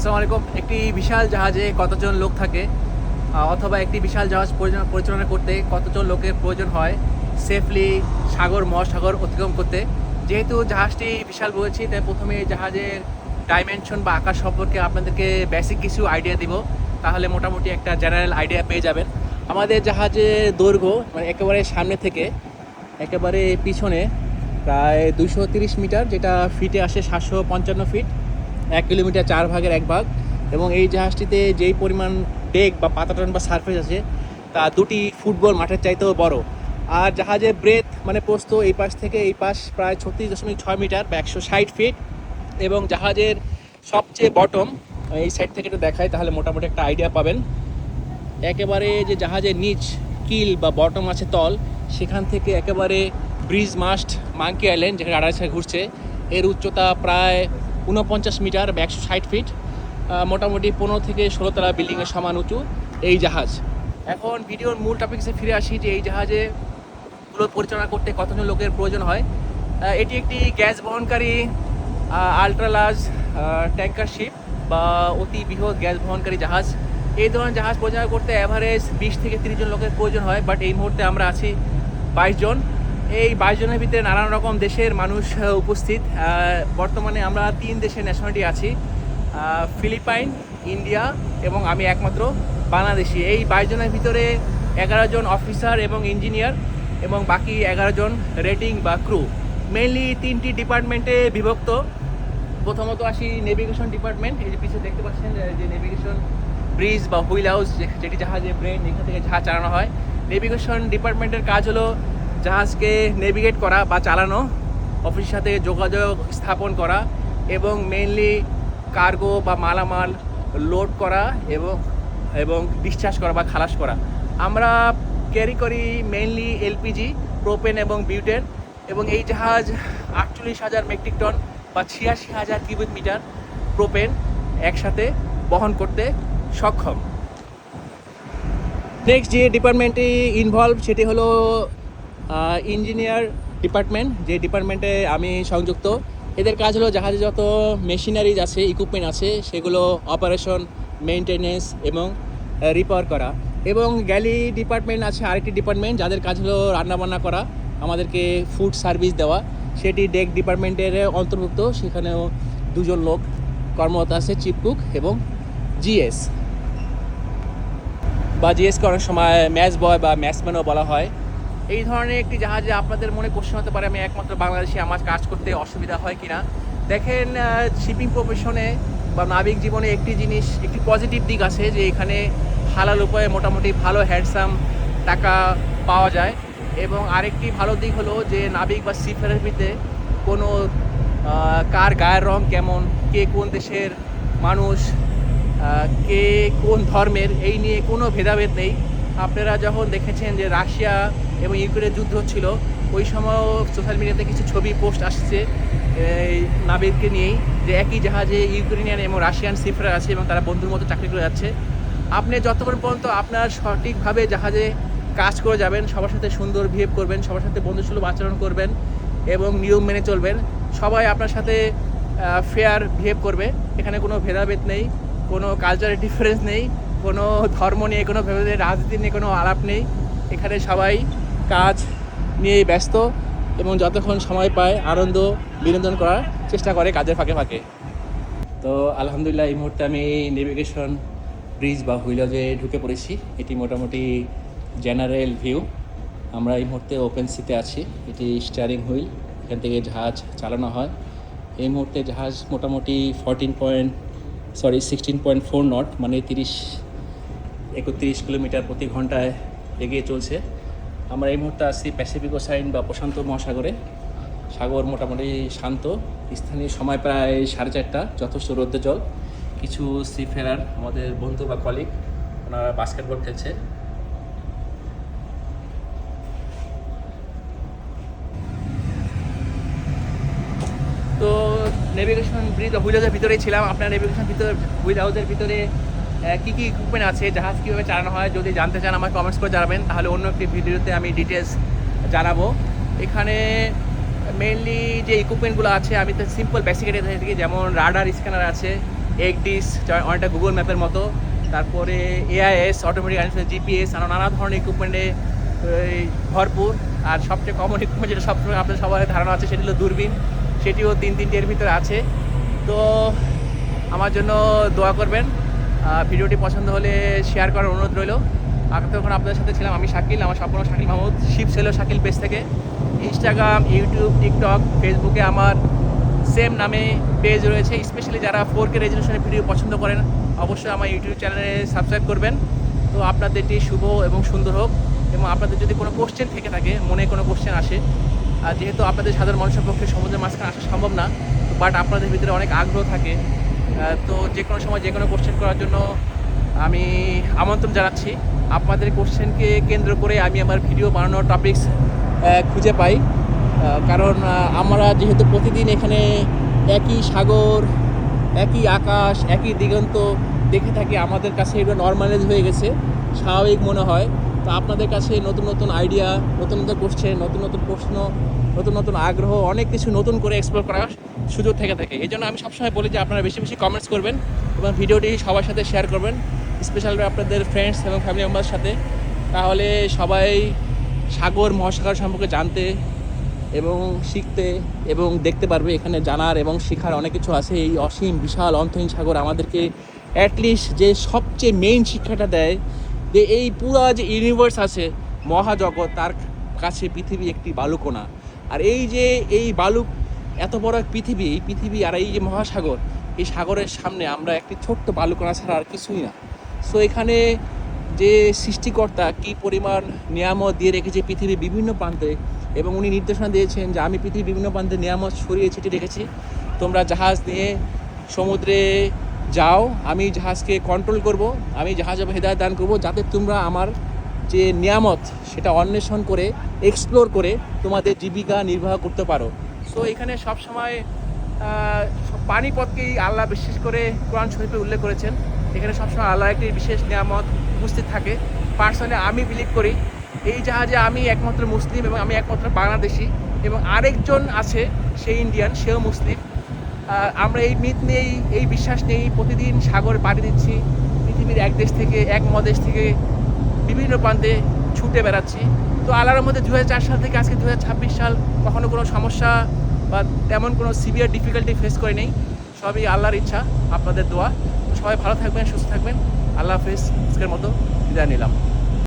আসসালামু আলাইকুম। একটি বিশাল জাহাজে কতজন লোক থাকে অথবা একটি বিশাল জাহাজ পরিচালনা করতে কতজন লোকের প্রয়োজন হয় সেফলি সাগর মহাসাগর অতিক্রম করতে। যেহেতু জাহাজটি বিশাল বলেছি, তাই প্রথমে এই জাহাজের ডাইমেনশন বা আকার সম্পর্কে আপনাদেরকে বেসিক কিছু আইডিয়া দিব, তাহলে মোটামুটি একটা জেনারেল আইডিয়া পেয়ে যাবেন। আমাদের জাহাজের দৈর্ঘ্য মানে একেবারে সামনে থেকে একেবারে পিছনে প্রায় 230 মিটার, যেটা ফিটে আসে 755 ফিট, 1 কিলোমিটার 4 ভাগের 1 ভাগ। এবং এই জাহাজটিতে যেই পরিমাণ ডেক বা পাতাটন বা সারফেস আছে তা 2টি ফুটবল মাঠের চাইতেও বড়। আর জাহাজের ব্রেথ মানে প্রস্থ এই পাশ থেকে এই পাশ প্রায় 36.6 মিটার বা 160 ফিট। এবং জাহাজের সবচেয়ে বটম এই সাইড থেকে একটু দেখায়, তাহলে মোটামুটি একটা আইডিয়া পাবেন। একেবারে যে জাহাজের নিচ কিল বা বটম আছে তল, সেখান থেকে একেবারে ব্রিজ মাস্ট মাঙ্কি আইল্যান্ড যেখানে রাডার ঘুরছে, এর উচ্চতা প্রায় 49 মিটার বা 160 ফিট। মোটামুটি 15 থেকে 16 তলা বিল্ডিংয়ের সমান উঁচু এই জাহাজ। এখন ভিডিওর মূল টপিকসে ফিরে আসি যে এই জাহাজে গুলো পরিচালনা করতে কতজন লোকের প্রয়োজন হয়। এটি একটি গ্যাস বহনকারী আল্ট্রা লার্জ ট্যাঙ্কার শিপ বা অতি বৃহৎ গ্যাস বহনকারী জাহাজ। এই ধরনের জাহাজ পরিচালনা করতে অ্যাভারেজ 20 থেকে 30 জন লোকের প্রয়োজন হয়, বাট এই মুহূর্তে আমরা আছি 22 জন। এই 22 জনের ভিতরে নানান রকম দেশের মানুষ উপস্থিত। বর্তমানে আমরা 3 দেশের ন্যাশনালিটি আছি, ফিলিপাইন, ইন্ডিয়া এবং আমি একমাত্র বাংলাদেশি। এই 22 জনের ভিতরে 11 জন অফিসার এবং ইঞ্জিনিয়ার এবং বাকি 11 জন রেটিং বা ক্রু। মেইনলি 3টি ডিপার্টমেন্টে বিভক্ত। প্রথমত আসি নেভিগেশন ডিপার্টমেন্ট। এই যে পিছিয়ে দেখতে পাচ্ছেন যে নেভিগেশন ব্রিজ বা হুইল হাউস, যেটি জাহাজের ব্রেন, এখান থেকে জাহাজ চালানো হয়। নেভিগেশন ডিপার্টমেন্টের কাজ হলো জাহাজকে নেভিগেট করা বা চালানো, অফিসের সাথে যোগাযোগ স্থাপন করা এবং মেইনলি কার্গো বা মালামাল লোড করা এবং ডিসচার্জ করা বা খালাস করা। আমরা ক্যারি করি মেইনলি এলপিজি, প্রোপেন এবং বিউটেন। এবং এই জাহাজ 48,000 মেট্রিক টন বা 86,000 কিউবিক মিটার প্রোপেন একসাথে বহন করতে সক্ষম। নেক্সট যে ডিপার্টমেন্টে ইনভলভ সেটি হলো ইঞ্জিনিয়ার ডিপার্টমেন্ট, যে ডিপার্টমেন্টে আমি সংযুক্ত। এদের কাজ হলো জাহাজে যত মেশিনারিজ আছে, ইকুইপমেন্ট আছে, সেগুলো অপারেশন, মেনটেনেন্স এবং রিপেয়ার করা। এবং গ্যালি ডিপার্টমেন্ট আছে আরেকটি ডিপার্টমেন্ট, যাদের কাজ হলো রান্নাবান্না করা, আমাদেরকে ফুড সার্ভিস দেওয়া। সেটি ডেক ডিপার্টমেন্টের অন্তর্ভুক্ত। সেখানেও 2 জন লোক কর্মরত আছে, চিফ কুক এবং জিএস বা জিএসকে অনেক সময় ম্যাচ বয় বা ম্যাচম্যানও বলা হয়। এই ধরনের একটি জাহাজে আপনাদের মনে কোশ্চেন হতে পারে আমি একমাত্র বাংলাদেশি, আমার কাজ করতে অসুবিধা হয় কিনা। দেখেন, শিপিং প্রফেশনে বা নাবিক জীবনে একটি পজিটিভ দিক আছে যে এখানে হালাল উপায়ে মোটামুটি ভালো হ্যান্ডসাম টাকা পাওয়া যায়। এবং আরেকটি ভালো দিক হলো যে নাবিক বা সিফারের কোনো কার গায়ের রং কেমন, কে কোন দেশের মানুষ, কে কোন ধর্মের, এই নিয়ে কোনো ভেদাভেদ নেই। আপনারা যখন দেখেছেন যে রাশিয়া এবং ইউক্রেনের যুদ্ধ হচ্ছিল, ওই সময়ও সোশ্যাল মিডিয়াতে কিছু ছবি পোস্ট আসছে এই নাবিককে নিয়েই, যে একই জাহাজে ইউক্রেনিয়ান এবং রাশিয়ান সিফার আছে এবং তারা বন্ধুর মতো চাকরি করে যাচ্ছে। আপনি যতক্ষণ পর্যন্ত আপনার সঠিকভাবে জাহাজে কাজ করে যাবেন, সবার সাথে সুন্দর বিহেভ করবেন, সবার সাথে বন্ধুসুলভ আচরণ করবেন এবং নিয়ম মেনে চলবেন, সবাই আপনার সাথে ফেয়ার বিহেভ করবে। এখানে কোনো ভেদাভেদ নেই, কোনো কালচারাল ডিফারেন্স নেই, কোনো ধর্ম নিয়ে কোনো ভেদাভেদ, রাজনীতি নিয়ে কোনো আলাপ নেই। এখানে সবাই কাজ নিয়েই ব্যস্ত এবং যতক্ষণ সময় পায় আনন্দ বিনোদন করার চেষ্টা করে কাজের ফাঁকে ফাঁকে। তো আলহামদুলিল্লাহ এই মুহূর্তে আমি নেভিগেশন ব্রিজ বা হুইল হাউসে ঢুকে পড়েছি। এটি মোটামুটি জেনারেল ভিউ। আমরা এই মুহূর্তে ওপেন সিতে আছি। এটি স্টিয়ারিং হুইল, এখান থেকে জাহাজ চালানো হয়। এই মুহূর্তে জাহাজ মোটামুটি 16.4 নট মানে 31 কিলোমিটার প্রতি ঘন্টায় এগিয়ে চলছে। আমরা এই মুহূর্তে আছি প্যাসিফিক ওশাইন বা প্রশান্ত মহাসাগরে। সাগর মোটামুটি শান্ত, স্থানীয় সময় প্রায় 4:30, যথেষ্ট রৌদ্র জল। কিছু সিফেরার আমাদের বন্ধু বা কলিগ, ওনারা বাস্কেটবল খেলছে। তো নেভিগেশন ব্রিজ হুইল হাউসের ভিতরেই ছিলাম। আপনার নেভিগেশন হুইল হাউসের ভিতরে কী কী ইকুইপমেন্ট আছে, জাহাজ কীভাবে চালানো হয়, যদি জানতে চান আমাকে কমেন্টস করে জানাবেন, তাহলে অন্য একটি ভিডিওতে আমি ডিটেলস জানাবো। এখানে মেইনলি যে ইকুইপমেন্টগুলো আছে আমি তো সিম্পল বেসিক থাকি, যেমন রাডার স্ক্যানার আছে, এগডিস, অনেকটা গুগল ম্যাপের মতো, তারপরে এআইএস, অটোমেটিক আইডেন্টিফিকেশন, জিপিএস, আরও নানা ধরনের ইকুইপমেন্টে ভরপুর। আর সবচেয়ে কমন ইকুইপমেন্ট যেটা সবসময় আপনাদের সবার ধারণা আছে সেটি হলো দূরবীন, সেটিও 3-3টির ভিতরে আছে। তো আমার জন্য দোয়া করবেন, ভিডিওটি পছন্দ হলে শেয়ার করার অনুরোধ রইল। তখন আপনাদের সাথে ছিলাম আমি শাকিল, আমার সম্পূর্ণ শাকিল মাহমুদ, শিপ ছিল শাকিল পেজ থেকে। ইনস্টাগ্রাম, ইউটিউব, টিকটক, ফেসবুকে আমার সেম নামে পেজ রয়েছে। স্পেশালি যারা 4K রেজলিউশনের ভিডিও পছন্দ করেন অবশ্যই আমার ইউটিউব চ্যানেলে সাবস্ক্রাইব করবেন। তো আপনাদের এটি শুভ এবং সুন্দর হোক। এবং আপনাদের যদি কোনো কোশ্চেন থেকে থাকে, মনে কোনো কোশ্চেন আসে, যেহেতু আপনাদের সাধারণ মানুষের পক্ষে সমুদ্রের মাঝখানে আসা সম্ভব না, বাট আপনাদের ভিতরে অনেক আগ্রহ থাকে, তো যে কোনো সময় যে কোনো কোশ্চেন করার জন্য আমি আমন্ত্রণ জানাচ্ছি। আপনাদের কোশ্চেনকে কেন্দ্র করে আমি আমার ভিডিও বানানোর টপিকস খুঁজে পাই, কারণ আমরা যেহেতু প্রতিদিন এখানে একই সাগর, একই আকাশ, একই দিগন্ত দেখে থাকি, আমাদের কাছে এটা নর্মালাইজ হয়ে গেছে, স্বাভাবিক মনে হয়। তো আপনাদের কাছে নতুন নতুন আইডিয়া, নতুন নতুন কোশ্চেন, নতুন নতুন প্রশ্ন, নতুন নতুন আগ্রহ, অনেক কিছু নতুন করে এক্সপ্লোর করার সুযোগ থেকে থাকে। এই জন্য আমি সবসময় বলি যে আপনারা বেশি বেশি কমেন্টস করবেন এবং ভিডিওটি সবার সাথে শেয়ার করবেন, স্পেশালি আপনাদের ফ্রেন্ডস এবং ফ্যামিলি মেম্বারের সাথে। তাহলে সবাই সাগর, মহাসাগর সম্পর্কে জানতে এবং শিখতে এবং দেখতে পারবে। এখানে জানার এবং শেখার অনেক কিছু আছে। এই অসীম বিশাল অন্তহীন সাগর আমাদেরকে অ্যাটলিস্ট যে সবচেয়ে মেইন শিক্ষাটা দেয় যে এই পুরো যে ইউনিভার্স আছে, মহাজগৎ, তার কাছে পৃথিবী একটি বালুকণা। আর এই যে এই বালুক, এত বড় এক পৃথিবী, এই পৃথিবী আর এই যে মহাসাগর, এই সাগরের সামনে আমরা একটি ছোট্ট বালুকণা ছাড়া আর কিছুই না। সো এখানে যে সৃষ্টিকর্তা কী পরিমাণ নিয়ামত দিয়ে রেখেছে পৃথিবীর বিভিন্ন প্রান্তে, এবং উনি নির্দেশনা দিয়েছেন যে আমি পৃথিবীর বিভিন্ন প্রান্তে নিয়ামত ছড়িয়ে ছিটিয়ে রেখেছি, তোমরা জাহাজ নিয়ে সমুদ্রে যাও, আমি জাহাজকে কন্ট্রোল করব, আমি জাহাজে হেদায়েত দান করব, যাতে তোমরা আমার যে নিয়ামত সেটা অন্বেষণ করে, এক্সপ্লোর করে তোমাদের জীবিকা নির্বাহ করতে পারো। সো এখানে সবসময় পানিপথকেই আল্লাহ বিশেষ করে কোরআন শরীফে উল্লেখ করেছেন। এখানে সবসময় আল্লাহ একটি বিশেষ নিয়ামত উপস্থিত থাকে। পার্সোনালি আমি বিলিভ করি এই জাহাজে আমি একমাত্র মুসলিম এবং আমি একমাত্র বাংলাদেশি, এবং আরেকজন আছে সে ইন্ডিয়ান, সেও মুসলিম। আমরা এই মিথ নিয়েই, এই বিশ্বাস নিয়েই প্রতিদিন সাগর পাড়ি দিচ্ছি, পৃথিবীর এক দেশ থেকে, এক মহাদেশ থেকে বিভিন্ন প্রান্তে ছুটে বেড়াচ্ছি। তো আল্লাহর মধ্যে 2004 সাল থেকে আজকে 2026 সাল কখনো কোনো সমস্যা বা তেমন কোনো সিভিয়ার ডিফিকাল্টি ফেস করে নেই। সবই আল্লাহর ইচ্ছা, আপনাদের দোয়া। তো সবাই ভালো থাকবেন, সুস্থ থাকবেন। আল্লাহ হাফেজ, আজকের মতো বিদায় নিলাম।